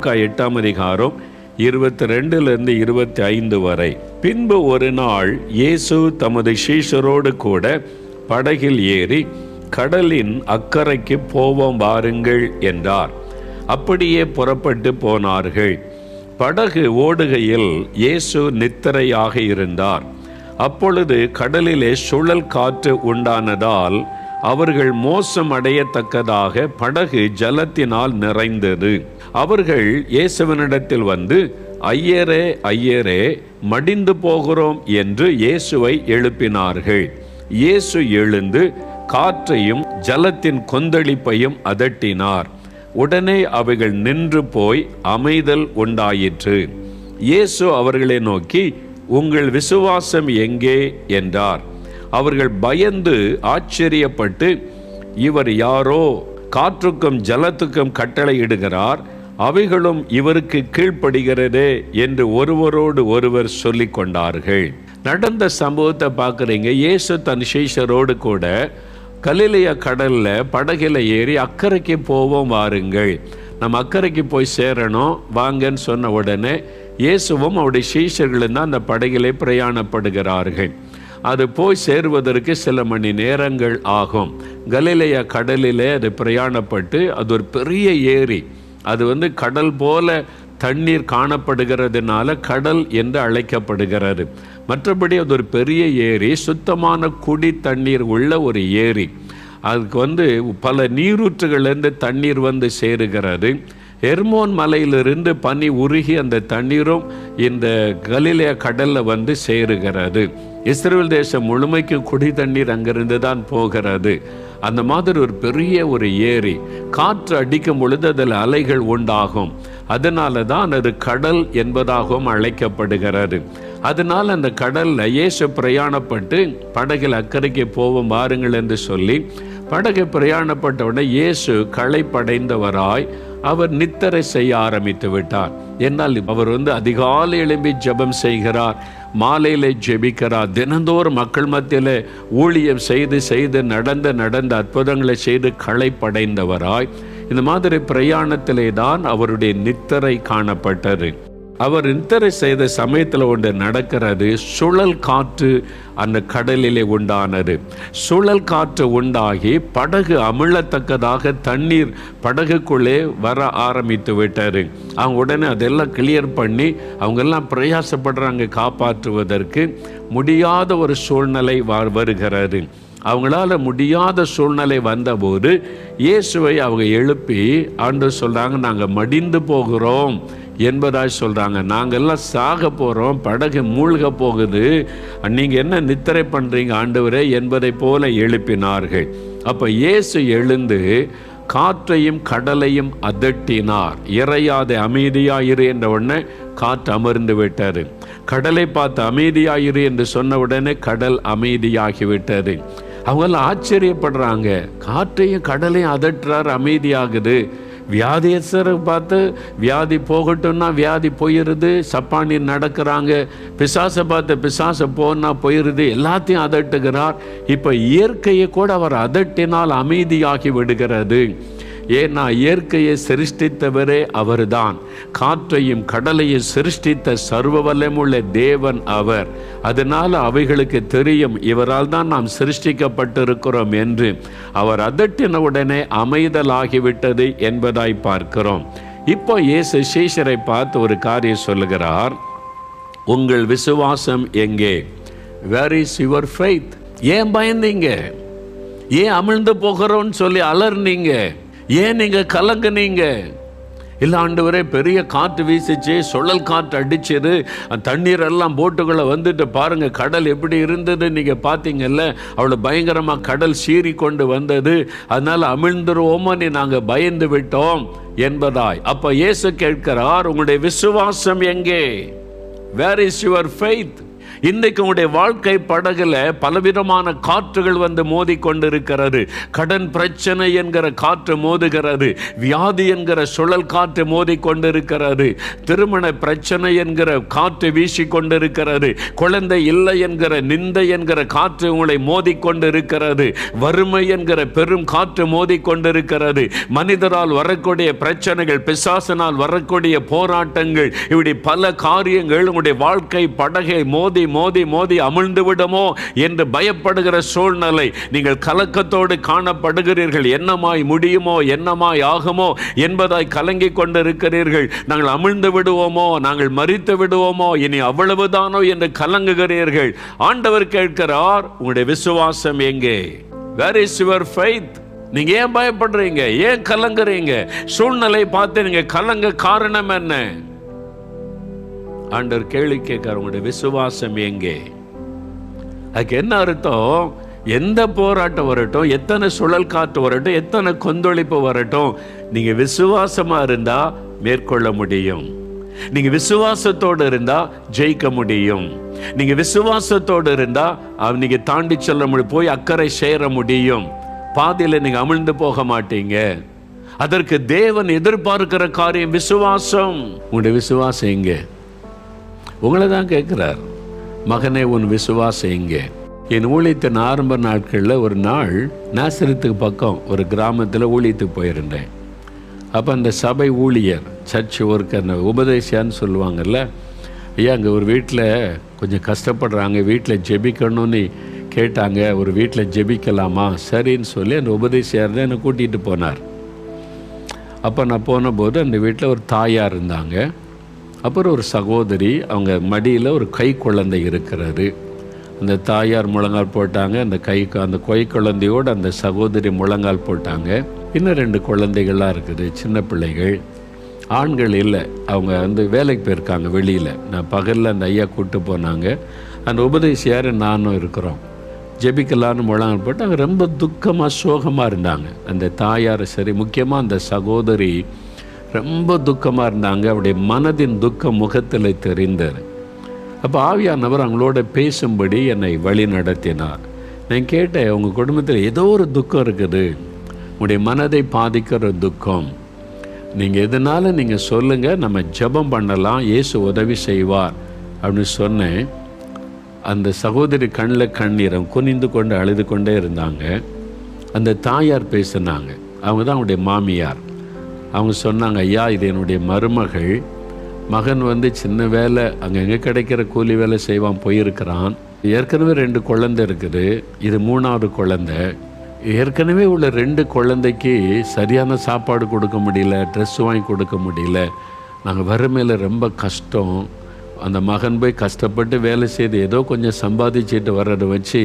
8ஆம் அதிகாரம் 22 25 வரை. பின்பு ஒரு நாள் இயேசு தமது சீஷரோடு கூட படகில் ஏறி கடலின் அக்கறைக்கு போவோம் வாருங்கள் என்றார். அப்படியே புறப்பட்டு போனார்கள். படகு ஓடுகையில் இயேசு நித்திரையாக இருந்தார். அப்பொழுது கடலிலே சுழல் காற்று உண்டானதால் அவர்கள் மோசம் அடையத்தக்கதாக படகு ஜலத்தினால் நிறைந்தது. அவர்கள் இயேசுவினிடத்தில் வந்து, ஐயரே ஐயரே, மடிந்து போகிறோம் என்று இயேசுவை எழுப்பினார்கள். இயேசு எழுந்து காற்றையும் ஜலத்தின் கொந்தளிப்பையும் அதட்டினார். உடனே அவைகள் நின்று போய் அமைதல் உண்டாயிற்று. இயேசு அவர்களை நோக்கி, உங்கள் விசுவாசம் எங்கே என்றார். அவர்கள் பயந்து ஆச்சரியப்பட்டு, இவர் யாரோ, காற்றுக்கும் ஜலத்துக்கும் கட்டளையிடுகிறார், அவைகளும் இவருக்கு கீழ்ப்படுகிறதே என்று ஒருவரோடு ஒருவர் சொல்லிக் கொண்டார்கள். நடந்த சம்பவத்தை பார்க்குறீங்க. இயேசு தன் சீஷரோடு கூட கலிலேயா கடல்ல படகில ஏறி அக்கறைக்கு போவோம் வாருங்கள், நம்ம அக்கறைக்கு போய் சேரணும் வாங்கன்னு சொன்ன உடனே இயேசுவும் அவருடைய சீஷர்களும் தான் அந்த படகிலே பிரயாணப்படுகிறார்கள். அது போய் சேருவதற்கு சில மணி நேரங்கள் ஆகும். கலிலேயா கடலிலே அது பிரயாணப்பட்டு, அது ஒரு பெரிய ஏரி. அது கடல் போல தண்ணீர் காணப்படுகிறதுனால கடல் என்று அழைக்கப்படுகிறது. மற்றபடி அது ஒரு பெரிய ஏரி, சுத்தமான குடி தண்ணீர் உள்ள ஒரு ஏரி. அதுக்கு பல நீரூற்றுகளிலிருந்து தண்ணீர் சேருகிறது. எர்மோன் மலையிலிருந்து பனி உருகி அந்த தண்ணீரும் இந்த கலிலேயா கடல்ல சேருகிறது. இஸ்ரவேல் தேசம் முழுமைக்கு குடி தண்ணீர் அங்கிருந்து தான் போகிறது. அந்த மாதிரி ஒரு பெரிய ஒரு ஏரி. காற்று அடிக்கும் பொழுது அதில் அலைகள் உண்டாகும். அதனால தான் அது கடல் என்பதாகவும் அழைக்கப்படுகிறது. அதனால் அந்த கடல்ல இயேசு பிரயாணப்பட்டு படகில் அக்கறைக்கு போவோம் வாருங்கள் என்று சொல்லி படகு பிரயாணப்பட்ட உடனே இயேசு களைப்படைந்தவராய் அவர் நித்திரை செய்ய ஆரம்பித்து விட்டார். என்னால் அவர் அதிகாலை எழும்பி ஜெபம் செய்கிறார், மாலையிலே ஜெபிக்கிறார், தினந்தோறும் மக்கள் மத்தியில் ஊழியம் செய்து நடந்த அற்புதங்களை செய்து களைப்படைந்தவராய் இந்த மாதிரி பிரயாணத்திலே தான் அவருடைய நித்திரை காணப்பட்டது. அவர் நித்திரை செய்த சமயத்தில் ஒன்று நடக்கிறது. சுழல் காற்று அந்த கடலிலே உண்டானது. சுழல் காற்று உண்டாகி படகு அமிழத்தக்கதாக தண்ணீர் படகுக்குள்ளே வர ஆரம்பித்து விட்டாரு. அவங்க உடனே அதெல்லாம் கிளியர் பண்ணி அவங்கெல்லாம் பிரயாசப்படுறாங்க. காப்பாற்றுவதற்கு முடியாத ஒரு சூழ்நிலை வருகிறது. அவங்களால முடியாத சூழ்நிலை வந்தபோது இயேசுவை அவங்க எழுப்பி ஆண்டவர் சொல்றாங்க, நாங்கள் மடிந்து போகிறோம் என்பதாய் சொல்றாங்க. நாங்கெல்லாம் சாக போறோம், படகு மூழ்க போகுது, நீங்க என்ன நித்திரை பண்றீங்க ஆண்டவரே என்பதை போல எழுப்பினார்கள். அப்ப இயேசு எழுந்து காற்றையும் கடலையும் அதட்டினார். இறையாத அமைதியாயிரு என்ற உடனே காற்று அமர்ந்து விட்டாரு. கடலை பார்த்து அமைதியாயிரு என்று சொன்ன உடனே கடல் அமைதியாகிவிட்டது. அவங்கெல்லாம் ஆச்சரியப்படுறாங்க. காற்றையும் கடலையும் அதட்டுறார், அமைதியாகுது. வியாதியஸ்தரை பார்த்து வியாதி போகட்டும்னா வியாதி போயிடுது, சப்பானில் நடக்கிறாங்க. பிசாசை பார்த்து பிசாசை போனா போயிடுது, எல்லாத்தையும் அதட்டுகிறார். இப்போ இயற்கையை கூட அவர் அதட்டினால் அமைதியாகி விடுகிறது. ஏன்னா இயற்கையை சிருஷ்டித்தவரே அவர்தான். காற்றையும் கடலையும் சிருஷ்டித்த சர்வ வல்லமுள்ள தேவன் அவர். அதனால அவைகளுக்கு தெரியும், இவரால் தான் நாம் சிருஷ்டிக்கப்பட்டிருக்கிறோம் என்று. அவர் அதட்டின உடனே அமைதலாகிவிட்டது என்பதாய் பார்க்கிறோம். இப்போ இயேசு சீஷரை பார்த்து ஒரு காரியம் சொல்லுகிறார், உங்கள் விசுவாசம் எங்கே? Where is your faith? ஏன் பயந்தீங்க? ஏன் அமிழ்ந்து போகிறோன்னு சொல்லி அலர்னீங்க? ஏன் நீங்க கலங்குனீங்க? இல்லை ஆண்டவரே, பெரிய காற்று வீசிச்சு, சுழல் காற்று அடிச்சிரு, தண்ணீர் எல்லாம் போட்டுக்குள்ள பாருங்க, கடல் எப்படி இருந்தது நீங்க பார்த்தீங்கல்ல, அவ்வளோ பயங்கரமாக கடல் சீறி கொண்டு வந்தது, அதனால அமிழ்ந்துருவோமோ நாங்கள் பயந்து விட்டோம் என்பதாய். அப்ப இயேசு கேட்கிறார், உங்களுடைய விசுவாசம் எங்கே? Where is your faith? இன்றைக்கு உங்களுடைய வாழ்க்கை படகுல பலவிதமான காற்றுகள் வந்து மோதி கொண்டிருக்கிறது. கடன் பிரச்சனை என்கிற காற்று மோதுகிறது, வியாதி என்கிற சுழல் காற்று மோதி கொண்டிருக்கிறது, திருமண பிரச்சனை என்கிற காற்று வீசி கொண்டிருக்கிறது, குழந்தை இல்லை என்கிற நிந்தை என்கிற காற்று உங்களை மோதி கொண்டிருக்கிறது, வறுமை என்கிற பெரும் காற்று மோதி கொண்டிருக்கிறது, மனிதரால் வரக்கூடிய பிரச்சனைகள், பிசாசனால் வரக்கூடிய போராட்டங்கள், இப்படி பல காரியங்கள் உங்களுடைய வாழ்க்கை படகை மோதி மோதி மோதி அமிழ்ந்து விடுமோ என்று பயப்படுகிற சூழ்நிலை. நீங்கள் கலக்கத்தோடு காணப்படுகிறீர்கள். என்னமாய் முடியுமோ, என்னமாய் ஆகுமோ என்பதாய் கலங்கிக் கொண்டிருக்கிறீர்கள். நாங்கள் அமிழ்ந்து விடுவோமோ, நாங்கள் மரித்து விடுவோமோ, இனி அவ்வளவுதானோ என்று கலங்குகிறீர்கள். ஆண்டவர் கேட்கிறார், உங்களுடைய விசுவாசம் எங்கே? Where is your faith? நீங்க ஏன் பயப்படுறீங்க? ஏன் கலங்குறீங்க? சூழ்நிலை பார்த்து நீங்க கலங்க காரணம் என்ன? ஆண்டவர் கேள்வி கேட்கிறார், உங்களுடைய விசுவாசம் எங்கே? அதுக்கு என்ன அர்த்தம்? எந்த போராட்டம் வரட்டும், எத்தனை சுழல் காற்று வரட்டும், எத்தனை கொந்தளிப்பு வரட்டும், நீங்க விசுவாசமா இருந்தா மேற்கொள்ள முடியும். நீங்க விசுவாசத்தோடு இருந்தா ஜெயிக்க முடியும். நீங்க விசுவாசத்தோடு இருந்தா நீங்க தாண்டி செல்ல முடியும், போய் அக்கறை சேர முடியும். பாதியில நீங்க அமிழ்ந்து போக மாட்டீங்க. அதற்கு தேவன் எதிர்பார்க்கிற காரியம் விசுவாசம். உங்களுடைய விசுவாசம் எங்க? உங்களை தான் கேட்கிறார், மகனே உன் விசுவாசம் எங்கே? என் ஊழியத்தின் ஆரம்ப நாட்களில் ஒரு நாள் நாசரத்துக்கு பக்கம் ஒரு கிராமத்தில் ஊழியத்துக்கு போயிருந்தேன். அப்போ அந்த சபை ஊழியர், சர்ச் ஒர்க்கர், உபதேசியான்னு சொல்லுவாங்கல்ல, ஐயா அங்கே ஒரு வீட்டில் கொஞ்சம் கஷ்டப்படுறாங்க, வீட்டில் ஜெபிக்கணும்னு கேட்டாங்க, ஒரு வீட்டில் ஜெபிக்கலாமா? சரின்னு சொல்லி அந்த உபதேசியார் தான் என்னை கூட்டிகிட்டு போனார். அப்போ நான் போன போது அந்த வீட்டில் ஒரு தாயார் இருந்தாங்க, அப்புறம் ஒரு சகோதரி, அவங்க மடியில் ஒரு கை குழந்தை இருக்கிறது. அந்த தாயார் முழங்கால் போட்டாங்க, அந்த கை குழந்தையோடு அந்த சகோதரி முழங்கால் போட்டாங்க. இன்னும் 2 குழந்தைகள்லாம் இருக்குது, சின்ன பிள்ளைகள், ஆண்கள் இல்லை, அவங்க வந்து வேலைக்கு போயிருக்காங்க வெளியில். நான் பகலில் அந்த ஐயா கூப்பிட்டு போனாங்க. அந்த உபதேசியார் நானும் இருக்கிறோம், ஜெபிக்கலான்னு முழங்கால் போட்டு அவங்க ரொம்ப துக்கமாக சோகமாக இருந்தாங்க. அந்த தாயார் சரி, முக்கியமாக அந்த சகோதரி ரொம்ப துக்கமாக இருந்தாங்க. அவருடைய மனதின் துக்கம் முகத்தில் தெரிந்தார். அப்போ ஆவியானவர் அவங்களோட பேசும்படி என்னை வழி நடத்தினார். நான் கேட்டேன், உங்கள் குடும்பத்தில் ஏதோ ஒரு துக்கம் இருக்குது, உங்களுடைய மனதை பாதிக்கிற துக்கம், நீங்கள் எதனால நீங்கள் சொல்லுங்கள், நம்ம ஜெபம் பண்ணலாம், இயேசு உதவி செய்வார் அப்படின்னு சொன்னேன். அந்த சகோதரி கண்ணில் கண்ணீரம் குனிந்து கொண்டு அழுது கொண்டே இருந்தாங்க. அந்த தாயார் பேசினாங்க, அவங்க தான் அவங்களுடைய மாமியார். அவங்க சொன்னாங்க, ஐயா இது என்னுடைய மருமகள், மகன் வந்து சின்ன வேலை அங்கங்கே கிடைக்கிற கூலி வேலை செய்வான், போயிருக்கிறான். ஏற்கனவே 2 குழந்தை இருக்குது, இது 3வது குழந்தை. ஏற்கனவே உள்ள 2 குழந்தைக்கு சரியான சாப்பாடு கொடுக்க முடியல, ட்ரெஸ் வாங்கி கொடுக்க முடியல, நாங்கள் வறுமையில் ரொம்ப கஷ்டம். அந்த மகன் போய் கஷ்டப்பட்டு வேலை செய்து ஏதோ கொஞ்சம் சம்பாதிச்சுட்டு வர்றதை வச்சு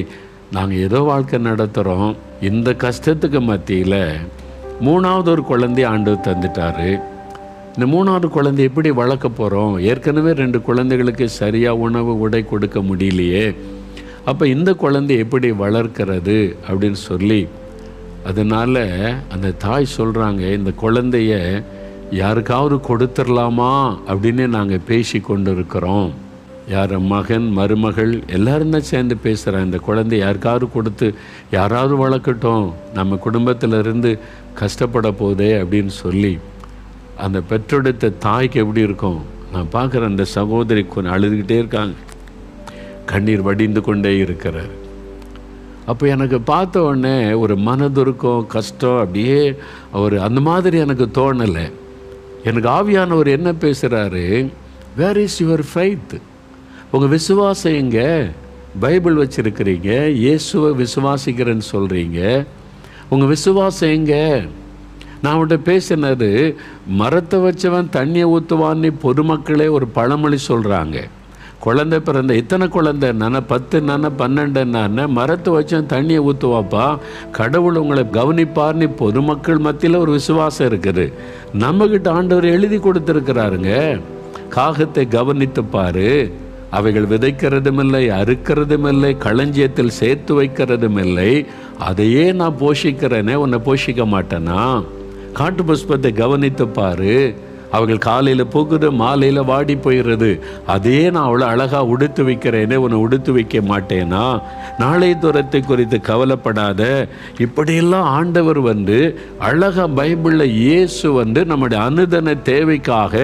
நாங்கள் ஏதோ வாழ்க்கை நடத்துகிறோம். இந்த கஷ்டத்துக்கு மத்தியில் 3வது ஒரு குழந்தைய ஆண்டவர் தந்துட்டாரு. இந்த 3வது குழந்தை எப்படி வளர்க்க போகிறோம்? ஏற்கனவே 2 குழந்தைகளுக்கு சரியாக உணவு உடை கொடுக்க முடியலையே, அப்போ இந்த குழந்தை எப்படி வளர்க்கிறது அப்படின்னு சொல்லி, அதனால் அந்த தாய் சொல்கிறாங்க, இந்த குழந்தைய யாருக்காவது கொடுத்துடலாமா அப்படின்னு நாங்கள் பேசி கொண்டு இருக்கிறோம். யார் மகன் மருமகள் எல்லாரும் தான் சேர்ந்து பேசுகிறாங்க, இந்த குழந்தை யாருக்காவது கொடுத்து யாராவது வளர்க்கட்டும், நம்ம குடும்பத்திலிருந்து கஷ்டப்பட போதே அப்படின்னு சொல்லி. அந்த பெற்றெடுத்த தாய்க்கு எப்படி இருக்கும்? நான் பார்க்குறேன், அந்த சகோதரி கொஞ்சம் அழுதுகிட்டே இருக்காங்க, கண்ணீர் வடிந்து கொண்டே இருக்கிறார். அப்போ எனக்கு பார்த்த உடனே ஒரு மனதுருக்கம், கஷ்டம், அப்படியே அவர் அந்த மாதிரி எனக்கு தோணலை. எனக்கு ஆவியானவர் என்ன பேசுகிறாரு, வேர் இஸ் யுவர் ஃபெய்த்? உங்கள் விசுவாசம் எங்கே? பைபிள் வச்சுருக்கிறீங்க, இயேசுவை விசுவாசிக்கிறேன்னு சொல்கிறீங்க, உங்கள் விசுவாசம் எங்கே? நான் அவன்கிட்ட பேசினது, மரத்தை வச்சவன் தண்ணியை ஊற்றுவான்னு பொதுமக்களே ஒரு பழமொழி சொல்கிறாங்க. குழந்தை பிறந்த இத்தனை குழந்தை நானே 10 நானே 12 நானே மரத்தை வச்சவன் தண்ணியை ஊற்றுவாப்பா, கடவுள் உங்களை கவனிப்பார்னு பொதுமக்கள் மத்தியில் ஒரு விசுவாசம் இருக்குது. நம்மக்கிட்ட ஆண்டவர் எழுதி கொடுத்துருக்கிறாருங்க, காகத்தை கவனித்து பாரு, அவைகள் விதைக்கிறதும் இல்லை, அறுக்கிறதும் இல்லை, களஞ்சியத்தில் சேர்த்து வைக்கிறதும் இல்லை, அதையே நான் போஷிக்கிறேனே, உன்னை போஷிக்க மாட்டேனா? காட்டு புஷ்பத்தை கவனித்து பாரு, அவர்கள் காலையில் போகுது, மாலையில் வாடி போயிடுறது. அதே நான் அவ்வளோ அழகாக உடுத்து வைக்கிறேனே, உன்னை உடுத்து வைக்க மாட்டேனா? நாளை தூரத்தை குறித்து கவலைப்படாத. இப்படியெல்லாம் ஆண்டவர் அழகாக பைபிளில் இயேசு நம்முடைய அனுதின தேவைக்காக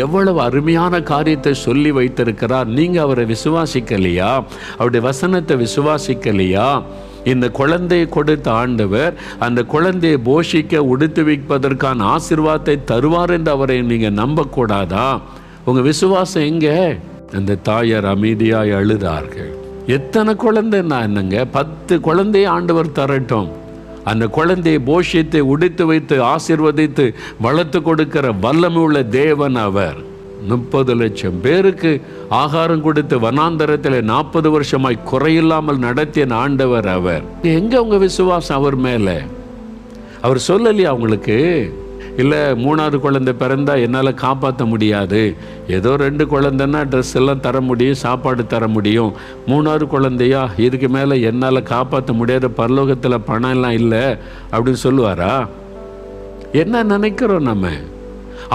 எவ்வளவு அருமையான காரியத்தை சொல்லி வைத்திருக்கிறார். நீங்கள் அவரை விசுவாசிக்கலையா? அவருடைய வசனத்தை விசுவாசிக்கலையா? இந்த குழந்தையை கொடுத்த ஆண்டவர் அந்த குழந்தையை போஷிக்க உடுத்து வைப்பதற்கான ஆசீர்வாதத்தை தருவார் என்று அவரை நீங்கள் நம்பக்கூடாதா? உங்கள் விசுவாசம் எங்கே? அந்த தாயார் அமைதியாய் அழுதார்கள். எத்தனை குழந்தைன்னா என்னங்க? 10 குழந்தையை ஆண்டவர் தரட்டும். அந்த குழந்தையை போஷித்து உடுத்து வைத்து ஆசீர்வதித்து வளர்த்து கொடுக்கிற வல்லமை உள்ள தேவன் அவர். 30 லட்சம் பேருக்கு ஆகாரம் கொடுத்து வனாந்தரத்தில் 40 வருஷமாய் குறையில்லாமல் நடத்திய ஆண்டவர் அவர். எங்க உங்க விசுவாசம் அவர் மேல? அவர் சொல்லலையா அவங்களுக்கு? இல்லை 3வது குழந்தை பிறந்தா என்னால் காப்பாற்ற முடியாது, ஏதோ 2 குழந்தைன்னா ட்ரெஸ் எல்லாம் தர முடியும், சாப்பாடு தர முடியும், 3வது குழந்தையா இதுக்கு மேலே என்னால் காப்பாற்ற முடியாத, பரலோகத்தில் பணம் எல்லாம் இல்லை அப்படின்னு சொல்லுவாரா? என்ன நினைக்கிறோம் நம்ம?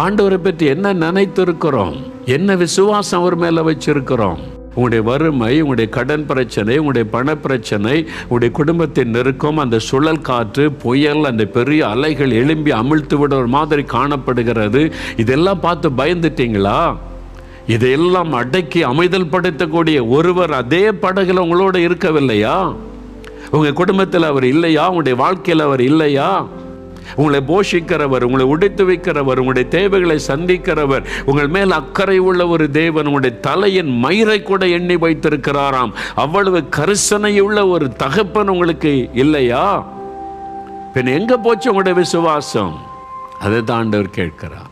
ஆண்டவரை பற்றி என்ன நினைத்திருக்கிறோம்? என்ன விசுவாசம் அவர் மேலே வச்சிருக்கிறோம்? உங்களுடைய வறுமை, உங்களுடைய கடன் பிரச்சனை, உங்களுடைய பண பிரச்சனை, உங்களுடைய குடும்பத்தின் நெருக்கம், அந்த சுழல் காற்று, புயல், அந்த பெரிய அலைகள் எழும்பி அமிழ்த்து விட ஒரு மாதிரி காணப்படுகிறது. இதெல்லாம் பார்த்து பயந்துட்டீங்களா? இதையெல்லாம் அடக்கி அமைதல் படுத்தக்கூடிய ஒருவர் அதே படகுல உங்களோட இருக்கவில்லையா? உங்கள் குடும்பத்தில் அவர் இல்லையா? உங்களுடைய வாழ்க்கையில் அவர் இல்லையா? உங்களை போஷிக்கிறவர், உங்களை உடைத்து வைக்கிறவர், உங்களுடைய தேவைகளை சந்திக்கிறவர், உங்கள் மேல் அக்கறை உள்ள ஒரு தேவன் உங்களுடைய தலையின் மயிரை கூட எண்ணி வைத்திருக்கிறாராம். அவ்வளவு கரிசனையுள்ள ஒரு தகப்பன் உங்களுக்கு இல்லையா? பின் எங்க போச்சு உங்களுடைய விசுவாசம்? அதை தான் ஆண்டவர் கேட்கிறார்.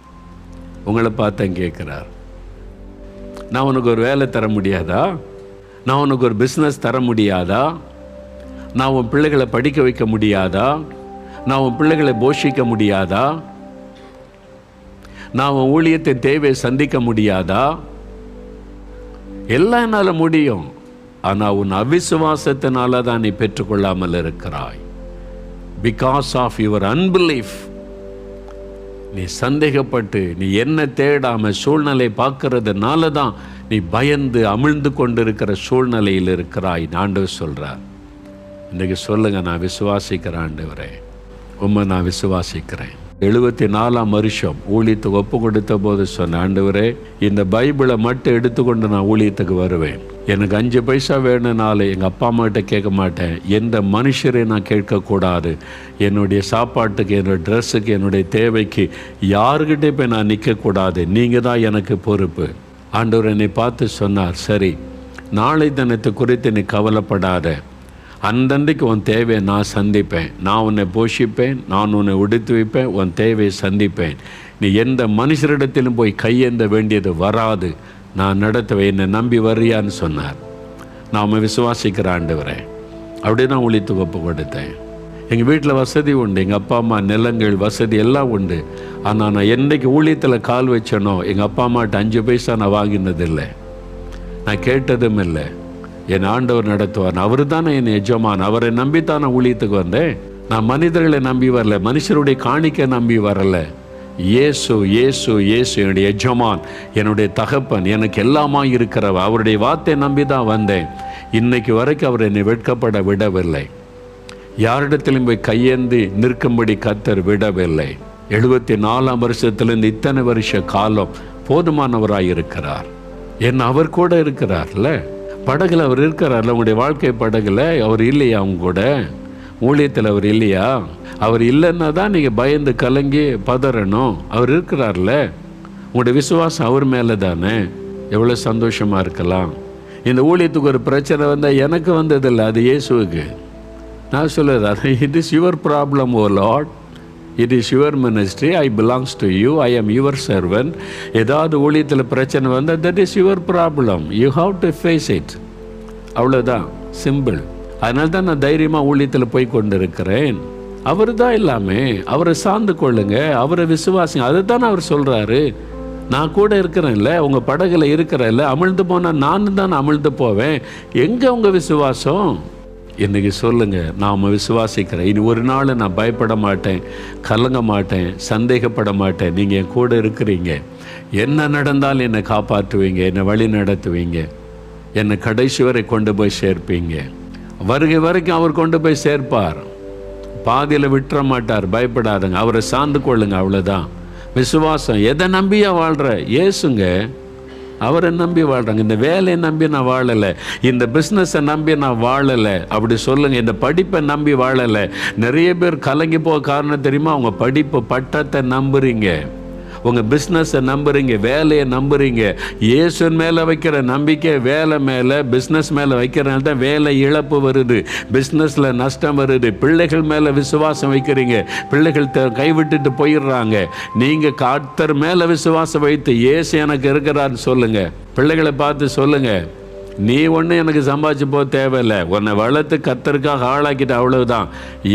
உங்களை பார்த்து கேட்கிறார். நான் உனக்கு ஒரு வேலை தர முடியாதா? நான் உனக்கு ஒரு பிஸ்னஸ் தர முடியாதா? நான் உன் பிள்ளைகளை படிக்க வைக்க முடியாதா? நான் உன் பிள்ளைகளை போஷிக்க முடியாதா? நான் உன் ஊழியத்தின் தேவையை சந்திக்க முடியாதா? எல்லாம் என்னால் முடியும். ஆனால் உன் அவிசுவாசத்தினால தான் நீ பெற்றுக்கொள்ளாமல் இருக்கிறாய். Because of your unbelief. நீ சந்தேகப்பட்டு நீ என்ன தேடாம சூழ்நிலை பார்க்கறதுனால தான் நீ பயந்து அமிழ்ந்து கொண்டிருக்கிற சூழ்நிலையில் இருக்கிறாய். ஆண்டவர் சொல்றார். இன்னைக்கு சொல்லுங்க, நான் விசுவாசிக்கிறேன் ஆண்டவரே, உம்மை நான் விசுவாசிக்கிறேன். 74ஆம் வருஷம் ஊழியத்துக்கு ஒப்பு கொடுத்த போது சொன்ன, ஆண்டவரே இந்த பைபிளை மட்டும் எடுத்துக்கொண்டு நான் ஊழியத்துக்கு வருவேன். எனக்கு 5 பைசா வேணும்னாலும் எங்கள் அப்பா அம்மாகிட்ட கேட்க மாட்டேன். எந்த மனுஷரை நான் கேட்கக்கூடாது. என்னுடைய சாப்பாட்டுக்கு, என்னுடைய ட்ரெஸ்ஸுக்கு, என்னுடைய தேவைக்கு யாருக்கிட்டே போய் நான் நிற்கக்கூடாது. நீங்கள் தான் எனக்கு பொறுப்பு. ஆண்டவர் என்னை பார்த்து சொன்னார், சரி நாளை தினத்தை குறித்து நீ கவலைப்படாத. அந்தன்றைக்கு உன் தேவையை நான் சந்திப்பேன். நான் உன்னை போஷிப்பேன், நான் உன்னை உடுத்து வைப்பேன், உன் தேவையை சந்திப்பேன். நீ எந்த மனுஷரிடத்திலும் போய் கையேந்த வேண்டியது வராது. நான் நடத்துவேன். என்னை நம்பி வர்றியான்னு சொன்னார். நாம் விசுவாசிக்கிற ஆண்டவரே. அப்படியே நான் ஊழியத்துக்கு ஒப்பு கொடுத்தேன். எங்கள் வீட்டில் வசதி உண்டு, எங்கள் அப்பா அம்மா நிலங்கள் வசதி எல்லாம் உண்டு. ஆனால் நான் என்றைக்கு ஊழியத்தில் கால் வச்சேனோ எங்கள் அப்பா அம்மாட்ட 5 பைசா நான் வாங்கினதில்லை, நான் கேட்டதும் இல்லை. என் ஆண்டவர் நடத்துவார். அவர் தானே என் எஜமான். அவரை நம்பித்தான் நான் ஊழியத்துக்கு வந்தேன். நான் மனிதர்களை நம்பி வரல, மனுஷருடைய காணிக்க நம்பி வரல. இயேசு இயேசு இயேசு என்னுடைய எஜமான், என்னுடைய தகப்பன், எனக்கு எல்லாமா இருக்கிறவர். அவருடைய வார்த்தையை நம்பி தான் வந்தேன். இன்னைக்கு வரைக்கும் அவர் என்னை வெட்கப்பட விடவில்லை. யாரிடத்திலும் போய் கையேந்தி நிற்கும்படி கர்த்தர் விடவில்லை. 74ஆம் வருஷத்திலிருந்து இத்தனை வருஷ காலம் போதுமானவராய் இருக்கிறார். என்ன அவர் கூட இருக்கிறார்ல, படகுல அவர் இருக்கிறார்ல. உங்களுடைய வாழ்க்கை படகுல அவர் இல்லையா? அவங்க கூட ஊழியத்தில் அவர் இல்லையா? அவர் இல்லைன்னா தான் நீங்கள் பயந்து கலங்கி பதறணும். அவர் இருக்கிறார்ல. உங்களுடைய விசுவாசம் அவர் மேலே தானே. எவ்வளோ சந்தோஷமாக இருக்கலாம். இந்த ஊழியத்துக்கு ஒரு பிரச்சனை வந்தால் எனக்கு வந்ததில்லை, அது இயேசுவுக்கு. நான் சொல்லுறது, அது it is your problem O Lord, it is your ministry, I belongs to you, I am your servant. ஏதாவது ஊழியத்தில் பிரச்சனை வந்தால் that is your problem, you have to face it. அவ்வளோதான், சிம்பிள். அதனால தான் நான் தைரியமாக ஊழியத்தில் போய் கொண்டு இருக்கிறேன். அவர் தான் எல்லாமே. அவரை சார்ந்து கொள்ளுங்க, அவரை விசுவாசிங்க. அதை தான் அவர் சொல்கிறாரு. நான் கூட இருக்கிறேன்ல, உங்கள் படகுல இருக்கிறேன்ல, அமிழ்ந்து போனால் நானும் தான் அமிழ்ந்து போவேன். எங்கே உங்கள் விசுவாசம்? இன்றைக்கி சொல்லுங்கள், நாம் விசுவாசிக்கிறேன், இனி ஒரு நாள் நான் பயப்பட மாட்டேன், கலங்க மாட்டேன், சந்தேகப்பட மாட்டேன். நீங்கள் என் கூட இருக்கிறீங்க. என்ன நடந்தாலும் என்னை காப்பாற்றுவீங்க, என்னை வழி நடத்துவீங்க, என்னை கடைசி வரை கொண்டு போய் சேர்ப்பீங்க. வருகை வரைக்கும் அவர் கொண்டு போய் சேர்ப்பார். பாதியில் விட்டுற மாட்டார். பயப்படாதுங்க, அவரை சார்ந்து கொள்ளுங்க. அவ்வளோதான் விசுவாசம். எதை நம்பியா வாழ்கிற? இயேசுங்க. அவரை நம்பி வாழ்கிறாங்க. இந்த வேலையை நம்பி நான் வாழலை, இந்த பிஸ்னஸை நம்பி நான் வாழலை அப்படி சொல்லுங்கள். இந்த படிப்பை நம்பி வாழலை. நிறைய பேர் கலங்கி போக காரணம் தெரியுமா? அவங்க படிப்பு பட்டத்தை நம்புறீங்க, உங்கள் பிஸ்னஸை நம்புறீங்க, வேலையை நம்புறீங்க. இயேசுவின் மேலே வைக்கிற நம்பிக்கை வேலை மேலே, பிஸ்னஸ் மேலே வைக்கிறனால தான் வேலை இழப்பு வருது, பிஸ்னஸில் நஷ்டம் வருது. பிள்ளைகள் மேலே விசுவாசம் வைக்கிறீங்க, பிள்ளைகள் கைவிட்டுட்டு போயிடுறாங்க. நீங்கள் கர்த்தர் மேலே விசுவாசம் வைத்து இயேசு எனக்கு இருக்கிறான்னு சொல்லுங்கள். பிள்ளைகளை பார்த்து சொல்லுங்கள், நீ ஒன்றும் எனக்கு சம்பாதிச்சு போக தேவையில்லை, உன்னை வளர்த்து கர்த்தருக்காக ஆளாக்கிட்டு அவ்வளவுதான்.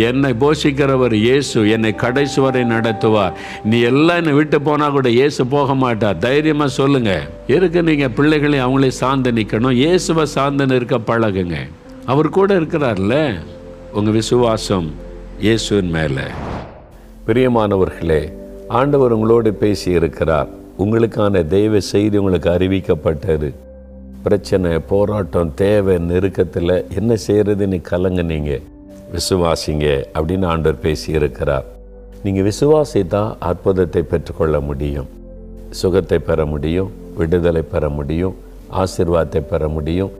என்னை போஷிக்கிறவர் இயேசு, என்னை கடைசி வரை நடத்துவார். நீ எல்லாம் என்னை விட்டு போனால் கூட இயேசு போக மாட்டார். தைரியமாக சொல்லுங்கள். இருக்கு, நீங்கள் பிள்ளைகளையும் அவங்களே சார்ந்து நிற்கணும். இயேசுவை சார்ந்து நிற்க பழகுங்க. அவர் கூட இருக்கிறார்ல. உங்கள் விசுவாசம் இயேசுவின் மேலே. பிரியமானவர்களே, ஆண்டவர் உங்களோடு பேசி இருக்கிறார். உங்களுக்கான தெய்வ செய்தி உங்களுக்கு அறிவிக்கப்பட்டது. பிரச்சனை, போராட்டம், தேவை, நெருக்கத்தில் என்ன செய்கிறதுன்னு கலங்குனீங்க. விசுவாசிங்க அப்படின்னு ஆண்டவர் பேசி இருக்கிறார். நீங்கள் விசுவாசித்தா அற்புதத்தை பெற்றுக்கொள்ள முடியும், சுகத்தை பெற முடியும், விடுதலை பெற முடியும், ஆசீர்வாதத்தை பெற முடியும்.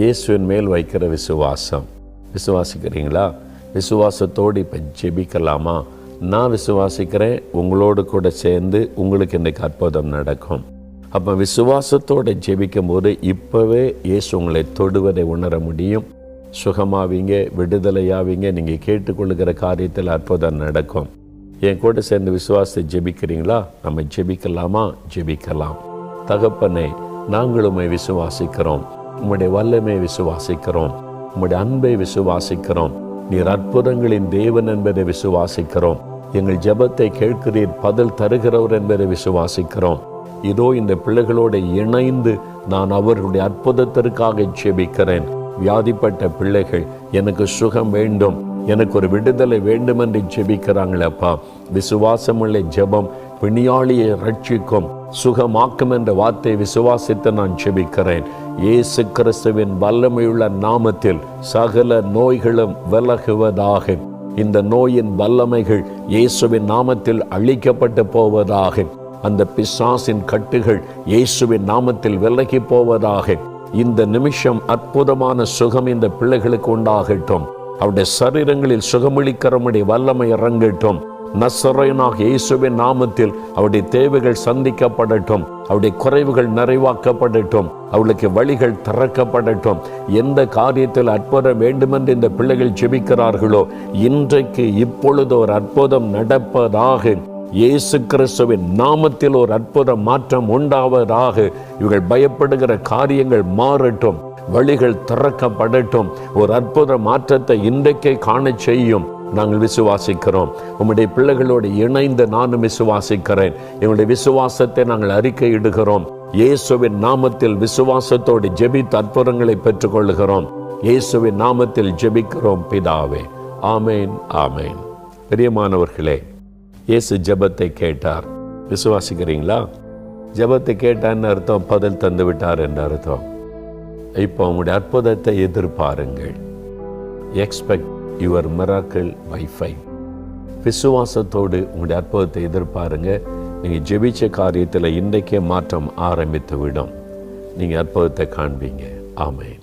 இயேசுவின் மேல் வைக்கிற விசுவாசம். விசுவாசிக்கிறீங்களா? விசுவாசத்தோடு இப்போ ஜெபிக்கலாமா? நான் விசுவாசிக்கிறேன், உங்களோடு கூட சேர்ந்து உங்களுக்கு இன்றைக்கு அற்புதம் நடக்கும். அப்போ விசுவாசத்தோடு ஜெபிக்கும் போது இப்போவே இயேசு உங்களை தொடுவதை உணர முடியும். சுகமாவீங்க, விடுதலையாவீங்க. நீங்கள் கேட்டுக்கொள்ளுகிற காரியத்தில் அற்புதம் நடக்கும். என் கூட சேர்ந்து விசுவாசத்தை ஜெபிக்கிறீங்களா? நம்ம ஜெபிக்கலாமா? ஜெபிக்கலாம். தகப்பனே, நாங்களுமே விசுவாசிக்கிறோம், உம்முடைய வல்லமை விசுவாசிக்கிறோம், உம்முடைய அன்பை விசுவாசிக்கிறோம், நீர் அற்புதங்களின் தேவன் என்பதை விசுவாசிக்கிறோம். எங்கள் ஜெபத்தை கேட்கிறீர், பதில் தருகிறவர் என்பதை விசுவாசிக்கிறோம். இதோ இந்த பிள்ளைகளோடு இணைந்து நான் அவர்களுடைய அற்புதத்திற்காக ஜெபிக்கிறேன். வியாதிப்பட்ட பிள்ளைகள், எனக்கு சுகம் வேண்டும், எனக்கு ஒரு விடுதலை வேண்டும் என்று ஜெபிக்கிறாங்களப்பா. விசுவாசமுள்ள ஜெபம் பிணியாளியை ரட்சிக்கும், சுகமாக்கும் என்ற வார்த்தை விசுவாசித்து நான் ஜெபிக்கிறேன். இயேசு கிறிஸ்துவின் வல்லமையுள்ள நாமத்தில் சகல நோய்களும் விலகுவதாக. இந்த நோயின் வல்லமைகள் இயேசுவின் நாமத்தில் அழிக்கப்பட்டு போவதாக. அந்த பிசாசின் கட்டுகள் இயேசுவின் நாமத்தில் விலகி போவதாக. இந்த நிமிஷம் அற்புதமான சுகம் இந்த பிள்ளைகளுக்கு உண்டாகட்டும். அவருடைய சரீரங்களில் சுகமளிக்கிறமுடைய வல்லமை இறங்கட்டும். நசரேயனாக இயேசுவின் நாமத்தில் அவருடைய தேவைகள் சந்திக்கப்படட்டும், அவருடைய குறைவுகள் நிறைவாக்கப்படட்டும், அவளுக்கு வழிகள் திறக்கப்படட்டும். எந்த காரியத்தில் அற்புதம் வேண்டுமென்று இந்த பிள்ளைகள் ஜெபிக்கிறார்களோ, இன்றைக்கு இப்பொழுது ஒரு அற்புதம் நடப்பதாக. இயேசு கிறிஸ்துவின் நாமத்தில் ஒரு அற்புத மாற்றம் உண்டாவதாக. இவர்கள் பயப்படுகிற காரியங்கள் மாறட்டும், வழிகள் திறக்கப்படட்டும். ஒரு அற்புத மாற்றத்தை இன்றைக்கே காண செய்யும். நாங்கள் விசுவாசிக்கிறோம். உம்முடைய பிள்ளைகளோடு இணைந்து நானும் விசுவாசிக்கிறேன். எங்களுடைய விசுவாசத்தை நாங்கள் அறிக்கையிடுகிறோம். இயேசுவின் நாமத்தில் விசுவாசத்தோடு ஜெபித்து அற்புதங்களை பெற்றுக்கொள்ளுகிறோம். இயேசுவின் நாமத்தில் ஜெபிக்கிறோம் பிதாவே. ஆமேன், ஆமேன். பிரியமானவர்களே, இயேசு ஜெபத்தை கேட்டார். விசுவாசிக்கிறீங்களா? ஜெபத்தை கேட்டான்னு அர்த்தம் பதில் தந்து விட்டார் என்ற அர்த்தம். இப்போ உங்களுடைய அற்புதத்தை எதிர்பாருங்கள். Expect your miracle by faith. விசுவாசத்தோடு உங்களுடைய அற்புதத்தை எதிர்பாருங்க. நீங்கள் ஜெபிச்ச காரியத்தில் இன்றைக்கே மாற்றம் ஆரம்பித்து விடும். நீங்கள் அற்புதத்தை காண்பீங்க. ஆமென்.